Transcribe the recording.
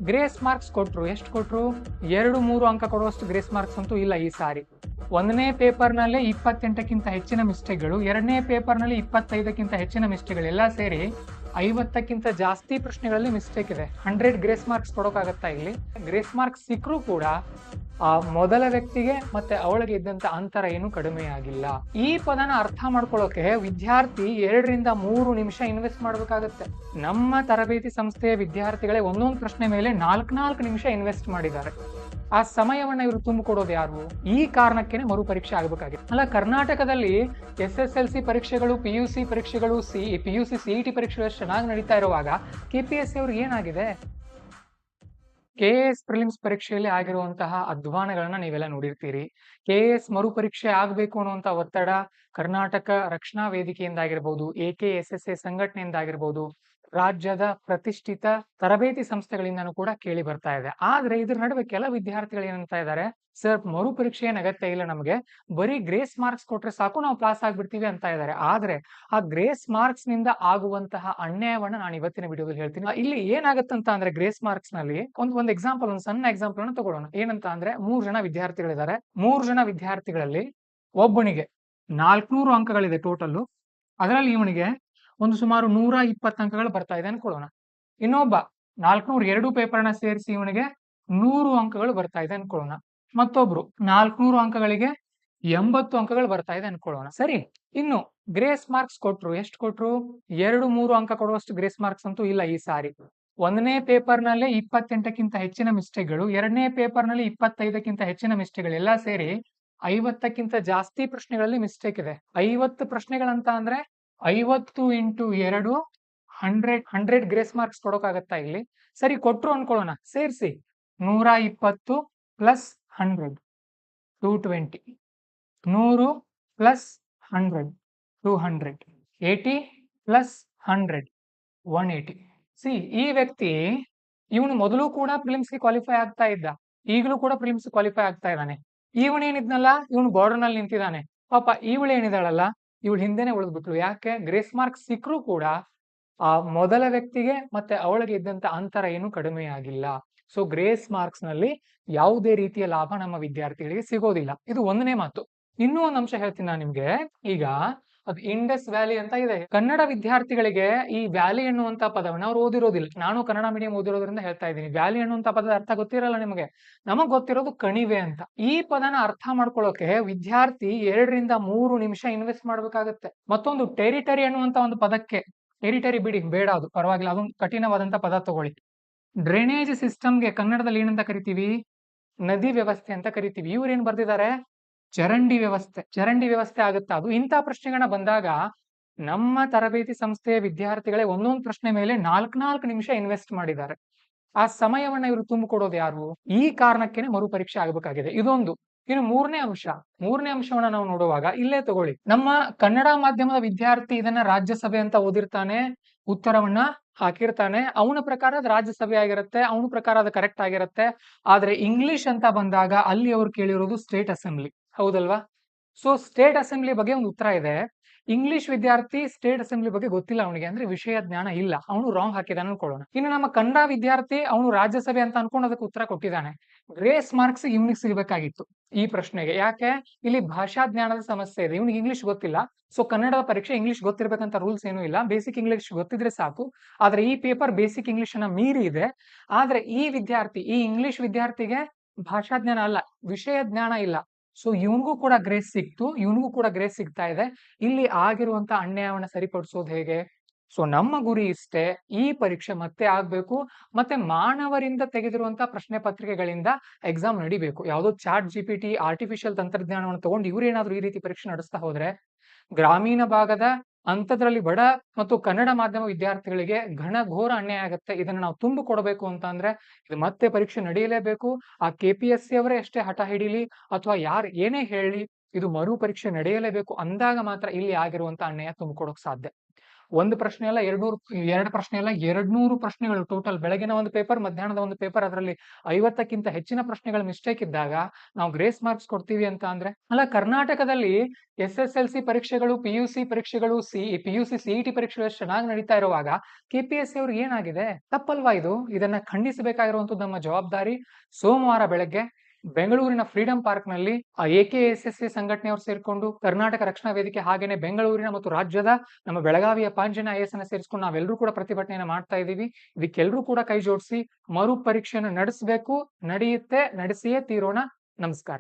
Grace marks ಕೊಟ್ರು. ಎಷ್ಟು ಕೊಟ್ರು? 2-3 ಅಂಕ ಕೊಡುವಷ್ಟು ಗ್ರೇಸ್ ಮಾರ್ಕ್ಸ್ ಅಂತೂ ಇಲ್ಲ ಈ ಸಾರಿ. ಒಂದನೇ ಪೇಪರ್ನಲ್ಲೇ 28ಕ್ಕಿಂತ ಹೆಚ್ಚಿನ ಮಿಸ್ಟೇಕ್ಗಳು, ಎರಡನೇ ಪೇಪರ್ನಲ್ಲಿ 25ಕ್ಕಿಂತ ಹೆಚ್ಚಿನ ಮಿಸ್ಟೇಕ್ಗಳು, ಎಲ್ಲ ಸೇರಿ 50ಕ್ಕಿಂತ ಜಾಸ್ತಿ ಪ್ರಶ್ನೆಗಳಲ್ಲಿ ಮಿಸ್ಟೇಕ್ ಇದೆ. 100 ಗ್ರೇಸ್ ಮಾರ್ಕ್ಸ್ ಕೊಡೋಕ್ಕಾಗತ್ತಾ ಇಲ್ಲಿ? ಗ್ರೇಸ್ ಮಾರ್ಕ್ಸ್ ಸಿಕ್ಕರೂ ಕೂಡ ಆ ಮೊದಲ ವ್ಯಕ್ತಿಗೆ ಮತ್ತೆ ಅವಳಿಗೆ ಇದ್ದಂತ ಅಂತರ ಏನು ಕಡಿಮೆ ಆಗಿಲ್ಲ. ಈ ಪದನ ಅರ್ಥ ಮಾಡ್ಕೊಳ್ಳೋಕೆ ವಿದ್ಯಾರ್ಥಿ 2-3 ನಿಮಿಷ ಇನ್ವೆಸ್ಟ್ ಮಾಡ್ಬೇಕಾಗತ್ತೆ. ನಮ್ಮ ತರಬೇತಿ ಸಂಸ್ಥೆಯ ವಿದ್ಯಾರ್ಥಿಗಳೇ ಒಂದೊಂದು ಪ್ರಶ್ನೆ ಮೇಲೆ 4 ನಿಮಿಷ ಇನ್ವೆಸ್ಟ್ ಮಾಡಿದ್ದಾರೆ. ಆ ಸಮಯವನ್ನ ಇವರು ತುಂಬಿಕೊಡೋದು ಯಾರು? ಈ ಕಾರಣಕ್ಕೇನೆ ಮರುಪರೀಕ್ಷೆ ಆಗಬೇಕಾಗಿದೆ. ಅಲ್ಲ, ಕರ್ನಾಟಕದಲ್ಲಿ SSLC ಪರೀಕ್ಷೆಗಳು, PUC ಪರೀಕ್ಷೆಗಳು, PUC CET ಪರೀಕ್ಷೆಗಳು ಚೆನ್ನಾಗಿ ನಡೀತಾ ಇರುವಾಗ KPSC ಅವ್ರಿಗೆ ಏನಾಗಿದೆ? KAS ಪ್ರಿಲಿಮ್ಸ್ ಪರೀಕ್ಷೆಯಲ್ಲಿ ಆಗಿರುವಂತಹ ಅಧ್ವಾನಗಳನ್ನ ನೀವೆಲ್ಲ ನೋಡಿರ್ತೀರಿ. KAS ಮರುಪರೀಕ್ಷೆ ಆಗಬೇಕು ಅನ್ನುವಂತ ಒತ್ತಡ ಕರ್ನಾಟಕ ರಕ್ಷಣಾ ವೇದಿಕೆಯಿಂದ ಆಗಿರ್ಬೋದು, AKSSA ಸಂಘಟನೆಯಿಂದ ಆಗಿರ್ಬೋದು, ರಾಜ್ಯದ ಪ್ರತಿಷ್ಠಿತ ತರಬೇತಿ ಸಂಸ್ಥೆಗಳಿಂದನೂ ಕೂಡ ಕೇಳಿ ಬರ್ತಾ ಇದೆ. ಆದ್ರೆ ಇದ್ರ ನಡುವೆ ಕೆಲ ವಿದ್ಯಾರ್ಥಿಗಳು ಏನಂತ ಇದ್ದಾರೆ, ಸರ್ ಮರುಪರೀಕ್ಷೆ ಏನ್ ಅಗತ್ಯ ಇಲ್ಲ, ನಮಗೆ ಬರೀ ಗ್ರೇಸ್ ಮಾರ್ಕ್ಸ್ ಕೊಟ್ರೆ ಸಾಕು, ನಾವು ಪಾಸ್ ಆಗ್ಬಿಡ್ತೀವಿ ಅಂತ ಇದ್ದಾರೆ. ಆದ್ರೆ ಆ ಗ್ರೇಸ್ ಮಾರ್ಕ್ಸ್ ನಿಂದ ಆಗುವಂತಹ ಅನ್ಯಾಯವನ್ನ ನಾನು ಇವತ್ತಿನ ವಿಡಿಯೋದಲ್ಲಿ ಹೇಳ್ತೀನಿ. ಇಲ್ಲಿ ಏನಾಗತ್ತಂತ ಅಂದ್ರೆ ಗ್ರೇಸ್ ಮಾರ್ಕ್ಸ್ ನಲ್ಲಿ ಒಂದು ಎಕ್ಸಾಂಪಲ್, ಒಂದು ಸಣ್ಣ ಎಕ್ಸಾಂಪಲ್ ಅನ್ನು ತಗೊಳ್ಳೋಣ. ಏನಂತ ಅಂದ್ರೆ 3 ಜನ ವಿದ್ಯಾರ್ಥಿಗಳಿದ್ದಾರೆ. 3 ಜನ ವಿದ್ಯಾರ್ಥಿಗಳಲ್ಲಿ ಒಬ್ಬನಿಗೆ 400 ಅಂಕಗಳಿದೆ ಟೋಟಲ್. ಅದರಲ್ಲಿ ಇವನಿಗೆ ಒಂದು ಸುಮಾರು 120 ಅಂಕಗಳು ಬರ್ತಾ ಇದೆ ಅನ್ಕೊಳ್ಳೋಣ. ಇನ್ನೊಬ್ಬ 402 ಪೇಪರ್ನ ಸೇರಿಸಿ ಇವನಿಗೆ 100 ಅಂಕಗಳು ಬರ್ತಾ ಇದೆ ಅನ್ಕೊಳ್ಳೋಣ. ಮತ್ತೊಬ್ರು 400 ಅಂಕಗಳಿಗೆ 80 ಅಂಕಗಳು ಬರ್ತಾ ಇದೆ ಅನ್ಕೊಳ್ಳೋಣ. ಸರಿ, ಇನ್ನು ಗ್ರೇಸ್ ಮಾರ್ಕ್ಸ್ ಕೊಟ್ರು. ಎಷ್ಟು ಕೊಟ್ರು? 2-3 ಅಂಕ ಕೊಡುವಷ್ಟು ಗ್ರೇಸ್ ಮಾರ್ಕ್ಸ್ ಅಂತೂ ಇಲ್ಲ ಈ ಸಾರಿ. ಒಂದನೇ ಪೇಪರ್ನಲ್ಲೇ 28ಕ್ಕಿಂತ ಹೆಚ್ಚಿನ ಮಿಸ್ಟೇಕ್ಗಳು, ಎರಡನೇ ಪೇಪರ್ನಲ್ಲಿ 25ಕ್ಕಿಂತ ಹೆಚ್ಚಿನ ಮಿಸ್ಟೇಕ್ಗಳು, ಎಲ್ಲ ಸೇರಿ 50ಕ್ಕಿಂತ ಜಾಸ್ತಿ ಪ್ರಶ್ನೆಗಳಲ್ಲಿ ಮಿಸ್ಟೇಕ್ ಇದೆ. 50 ಪ್ರಶ್ನೆಗಳಂತ ಅಂದ್ರೆ 50 × 2 100 ಗ್ರೇಸ್ ಮಾರ್ಕ್ಸ್ ಕೊಡೋಕ್ಕಾಗತ್ತಾ ಇಲ್ಲಿ? ಸರಿ, ಕೊಟ್ರು ಅನ್ಕೊಳ್ಳೋಣ. ಸೇರಿಸಿ 120 + 100 220, 100 + 100 200, 80 + 100 180. ಈ ವ್ಯಕ್ತಿ ಇವನು ಮೊದಲು ಕೂಡ ಪ್ರಿಲಿಮ್ಸ್ಗೆ ಕ್ವಾಲಿಫೈ ಆಗ್ತಾ ಇದ್ದ, ಈಗಲೂ ಕೂಡ ಪ್ರಿಲಿಮ್ಸ್ ಕ್ವಾಲಿಫೈ ಆಗ್ತಾ ಇದ್ದಾನೆ. ಇವನೇನಿದ್ನಲ್ಲ, ಇವನು ಬಾರ್ಡರ್ ನಲ್ಲಿ ನಿಂತಿದ್ದಾನೆ. ಪಾಪ ಇವಳು ಏನಿದಾಳಲ್ಲ, ಇವಳು ಹಿಂದೆನೆ ಉಳಿದ್ಬಿಟ್ಲು. ಯಾಕೆ? ಗ್ರೇಸ್ ಮಾರ್ಕ್ಸ್ ಸಿಕ್ಕರೂ ಕೂಡ ಆ ಮೊದಲ ವ್ಯಕ್ತಿಗೆ ಮತ್ತೆ ಅವಳಿಗೆ ಇದ್ದಂತ ಅಂತರ ಏನು ಕಡಿಮೆ ಆಗಿಲ್ಲ. ಸೊ ಗ್ರೇಸ್ ಮಾರ್ಕ್ಸ್ ನಲ್ಲಿ ಯಾವುದೇ ರೀತಿಯ ಲಾಭ ನಮ್ಮ ವಿದ್ಯಾರ್ಥಿಗಳಿಗೆ ಸಿಗೋದಿಲ್ಲ. ಇದು ಒಂದನೇ ಮಾತು. ಇನ್ನೂ ಒಂದು ಅಂಶ ಹೇಳ್ತೀನಿ ನಾನು ನಿಮ್ಗೆ. ಈಗ ಅದು ಇಂಡಸ್ ವ್ಯಾಲಿ ಅಂತ ಇದೆ. ಕನ್ನಡ ವಿದ್ಯಾರ್ಥಿಗಳಿಗೆ ಈ ವ್ಯಾಲಿ ಎನ್ನುವಂತ ಪದವನ್ನು ಅವ್ರು ಓದಿರೋದಿಲ್ಲ. ನಾನು ಕನ್ನಡ ಮೀಡಿಯಂ ಓದಿರೋದ್ರಿಂದ ಹೇಳ್ತಾ ಇದ್ದೀನಿ. ವ್ಯಾಲಿ ಎನ್ನುವಂತ ಪದದ ಅರ್ಥ ಗೊತ್ತಿರಲ್ಲ ನಿಮಗೆ. ನಮಗ್ ಗೊತ್ತಿರೋದು ಕಣಿವೆ ಅಂತ. ಈ ಪದನ ಅರ್ಥ ಮಾಡ್ಕೊಳ್ಳೋಕೆ ವಿದ್ಯಾರ್ಥಿ 2-3 ನಿಮಿಷ ಇನ್ವೆಸ್ಟ್ ಮಾಡ್ಬೇಕಾಗತ್ತೆ. ಮತ್ತೊಂದು ಟೆರಿಟರಿ ಅನ್ನುವಂತ ಒಂದು ಪದಕ್ಕೆ, ಟೆರಿಟರಿ ಬಿಡಿ, ಬೇಡ, ಅದು ಪರವಾಗಿಲ್ಲ, ಅದೊಂದು ಕಠಿಣವಾದಂತ ಪದ ತಗೊಳ್ಳಿ. ಡ್ರೈನೇಜ್ ಸಿಸ್ಟಮ್ಗೆ ಕನ್ನಡದಲ್ಲಿ ಏನಂತ ಕರಿತೀವಿ? ನದಿ ವ್ಯವಸ್ಥೆ ಅಂತ ಕರಿತೀವಿ. ಇವ್ರೇನ್ ಬರ್ದಿದ್ದಾರೆ? ಚರಂಡಿ ವ್ಯವಸ್ಥೆ. ಚರಂಡಿ ವ್ಯವಸ್ಥೆ ಆಗುತ್ತಾ ಅದು? ಇಂಥ ಪ್ರಶ್ನೆಗಳನ್ನ ಬಂದಾಗ ನಮ್ಮ ತರಬೇತಿ ಸಂಸ್ಥೆಯ ವಿದ್ಯಾರ್ಥಿಗಳೇ ಒಂದೊಂದು ಪ್ರಶ್ನೆ ಮೇಲೆ 4 ನಿಮಿಷ ಇನ್ವೆಸ್ಟ್ ಮಾಡಿದ್ದಾರೆ. ಆ ಸಮಯವನ್ನ ಇವರು ತುಂಬಿಕೊಡೋದು ಯಾರು? ಈ ಕಾರಣಕ್ಕೇನೆ ಮರುಪರೀಕ್ಷೆ ಆಗಬೇಕಾಗಿದೆ. ಇದೊಂದು. ಇನ್ನು ಮೂರನೇ ಅಂಶವನ್ನ ನಾವು ನೋಡುವಾಗ ಇಲ್ಲೇ ತಗೊಳ್ಳಿ. ನಮ್ಮ ಕನ್ನಡ ಮಾಧ್ಯಮದ ವಿದ್ಯಾರ್ಥಿ ಇದನ್ನ ರಾಜ್ಯಸಭೆ ಅಂತ ಓದಿರ್ತಾನೆ, ಉತ್ತರವನ್ನ ಹಾಕಿರ್ತಾನೆ. ಅವನ ಪ್ರಕಾರ ಅದು ರಾಜ್ಯಸಭೆ ಆಗಿರುತ್ತೆ, ಅವನ ಪ್ರಕಾರ ಅದು ಕರೆಕ್ಟ್ ಆಗಿರುತ್ತೆ. ಆದ್ರೆ ಇಂಗ್ಲಿಷ್ ಅಂತ ಬಂದಾಗ ಅಲ್ಲಿ ಅವ್ರು ಕೇಳಿರೋದು ಸ್ಟೇಟ್ ಅಸೆಂಬ್ಲಿ, ಹೌದಲ್ವಾ? ಸೊ ಸ್ಟೇಟ್ ಅಸೆಂಬ್ಲಿ ಬಗ್ಗೆ ಒಂದು ಉತ್ತರ ಇದೆ. ಇಂಗ್ಲಿಷ್ ವಿದ್ಯಾರ್ಥಿ ಸ್ಟೇಟ್ ಅಸೆಂಬ್ಲಿ ಬಗ್ಗೆ ಗೊತ್ತಿಲ್ಲ ಅವನಿಗೆ, ಅಂದ್ರೆ ವಿಷಯ ಜ್ಞಾನ ಇಲ್ಲ, ಅವನು ರಾಂಗ್ ಹಾಕಿದಾನೆ ಅನ್ಕೊಳ್ಳೋಣ. ಇನ್ನು ನಮ್ಮ ಕನ್ನಡ ವಿದ್ಯಾರ್ಥಿ ಅವನು ರಾಜ್ಯಸಭೆ ಅಂತ ಅನ್ಕೊಂಡು ಅದಕ್ಕೆ ಉತ್ತರ ಕೊಟ್ಟಿದ್ದಾನೆ. ಗ್ರೇಸ್ ಮಾರ್ಕ್ಸ್ ಇವನಿಗೆ ಸಿಗಬೇಕಾಗಿತ್ತು ಈ ಪ್ರಶ್ನೆಗೆ. ಯಾಕೆ? ಇಲ್ಲಿ ಭಾಷಾ ಜ್ಞಾನದ ಸಮಸ್ಯೆ ಇದೆ. ಇವನಿಗೆ ಇಂಗ್ಲಿಷ್ ಗೊತ್ತಿಲ್ಲ. ಸೊ ಕನ್ನಡದ ಪರೀಕ್ಷೆ ಇಂಗ್ಲಿಷ್ ಗೊತ್ತಿರ್ಬೇಕಂತ ರೂಲ್ಸ್ ಏನೂ ಇಲ್ಲ. ಬೇಸಿಕ್ ಇಂಗ್ಲಿಷ್ ಗೊತ್ತಿದ್ರೆ ಸಾಕು. ಆದ್ರೆ ಈ ಪೇಪರ್ ಬೇಸಿಕ್ ಇಂಗ್ಲಿಷ್ ಅನ್ನ ಮೀರಿ ಇದೆ. ಆದ್ರೆ ಈ ಇಂಗ್ಲಿಷ್ ವಿದ್ಯಾರ್ಥಿಗೆ ಭಾಷಾ ಜ್ಞಾನ ಅಲ್ಲ, ವಿಷಯ ಜ್ಞಾನ ಇಲ್ಲ. ಸೊ ಇವನಿಗೂ ಕೂಡ ಗ್ರೇಸ್ ಸಿಕ್ತು, ಇವನಿಗೂ ಕೂಡ ಗ್ರೇಸ್ ಸಿಗ್ತಾ ಇದೆ. ಇಲ್ಲಿ ಆಗಿರುವಂತ ಅನ್ಯಾಯವನ್ನ ಸರಿಪಡಿಸೋದು ಹೇಗೆ? ಸೊ ನಮ್ಮ ಗುರಿ ಇಷ್ಟೇ, ಈ ಪರೀಕ್ಷೆ ಮತ್ತೆ ಆಗ್ಬೇಕು, ಮತ್ತೆ ಮಾನವರಿಂದ ತೆಗೆದಿರುವಂತಹ ಪ್ರಶ್ನೆ ಪತ್ರಿಕೆಗಳಿಂದ ಎಕ್ಸಾಮ್ ನಡಿಬೇಕು. ಯಾವುದೋ ChatGPT ಆರ್ಟಿಫಿಷಿಯಲ್ ತಂತ್ರಜ್ಞಾನವನ್ನು ತಗೊಂಡು ಇವ್ರೇನಾದ್ರೂ ಈ ರೀತಿ ಪರೀಕ್ಷೆ ನಡೆಸ್ತಾ ಹೋದ್ರೆ ಗ್ರಾಮೀಣ ಭಾಗದ ಅಂತದ್ರಲ್ಲಿ ಬಡ ಮತ್ತು ಕನ್ನಡ ಮಾಧ್ಯಮ ವಿದ್ಯಾರ್ಥಿಗಳಿಗೆ ಘೋರ ಅನ್ಯಾಯ ಆಗುತ್ತೆ. ಇದನ್ನ ನಾವು ತುಂಬಿಕೊಡಬೇಕು ಅಂತ ಅಂದ್ರೆ ಇದು ಮತ್ತೆ ಪರೀಕ್ಷೆ ನಡೆಯಲೇಬೇಕು. ಆ KPSC ಅವರೇ ಎಷ್ಟೇ ಹಠ ಹಿಡಿಲಿ ಅಥವಾ ಯಾರು ಏನೇ ಹೇಳಿ, ಇದು ಮರು ಪರೀಕ್ಷೆ ನಡೆಯಲೇಬೇಕು ಅಂದಾಗ ಮಾತ್ರ ಇಲ್ಲಿ ಆಗಿರುವಂತ ಅನ್ಯಾಯ ತುಂಬಿಕೊಡೋಕ್ ಸಾಧ್ಯ. ಒಂದು ಪ್ರಶ್ನೆ ಅಲ್ಲ, 2 ಪ್ರಶ್ನೆ ಅಲ್ಲ, 200 ಪ್ರಶ್ನೆಗಳು ಟೋಟಲ್. ಬೆಳಗಿನ ಒಂದು ಪೇಪರ್, ಮಧ್ಯಾಹ್ನದ ಒಂದು ಪೇಪರ್, ಅದರಲ್ಲಿ 50ಕ್ಕಿಂತ ಹೆಚ್ಚಿನ ಪ್ರಶ್ನೆಗಳು ಮಿಸ್ಟೇಕ್ ಇದ್ದಾಗ ನಾವು ಗ್ರೇಸ್ ಮಾರ್ಕ್ಸ್ ಕೊಡ್ತೀವಿ ಅಂತ ಅಂದ್ರೆ ಅಲ್ಲ. ಕರ್ನಾಟಕದಲ್ಲಿ SSLC ಪರೀಕ್ಷೆಗಳು, PUC ಪರೀಕ್ಷೆಗಳು, PUC CET ಪರೀಕ್ಷೆಗಳು ಎಷ್ಟು ಚೆನ್ನಾಗಿ ನಡೀತಾ ಇರುವಾಗ KPSC ಅವ್ರಿಗೆ ಏನಾಗಿದೆ? ತಪ್ಪಲ್ವಾ ಇದು? ಇದನ್ನ ಖಂಡಿಸಬೇಕಾಗಿರುವಂತದ್ದು ನಮ್ಮ ಜವಾಬ್ದಾರಿ. ಸೋಮವಾರ ಬೆಳಗ್ಗೆ ಬೆಂಗಳೂರಿನ ಫ್ರೀಡಂ ಪಾರ್ಕ್ ನಲ್ಲಿ AKSSC ಸಂಘಟನೆಯವರು ಸೇರ್ಕೊಂಡು, ಕರ್ನಾಟಕ ರಕ್ಷಣಾ ವೇದಿಕೆ, ಹಾಗೇನೆ ಬೆಂಗಳೂರಿನ ಮತ್ತು ರಾಜ್ಯದ ನಮ್ಮ ಬೆಳಗಾವಿಯ ಪಾಂಜನ IAS ಅನ್ನ ಸೇರಿಸ್ಕೊಂಡು ನಾವೆಲ್ಲರೂ ಕೂಡ ಪ್ರತಿಭಟನೆಯನ್ನ ಮಾಡ್ತಾ ಇದೀವಿ. ಇದಕ್ಕೆಲ್ಲರೂ ಕೂಡ ಕೈ ಜೋಡಿಸಿ ಮರು ಪರೀಕ್ಷೆಯನ್ನು ನಡೆಸಬೇಕು. ನಡೆಯುತ್ತೆ, ನಡೆಸಿಯೇ ತೀರೋಣ. ನಮಸ್ಕಾರ.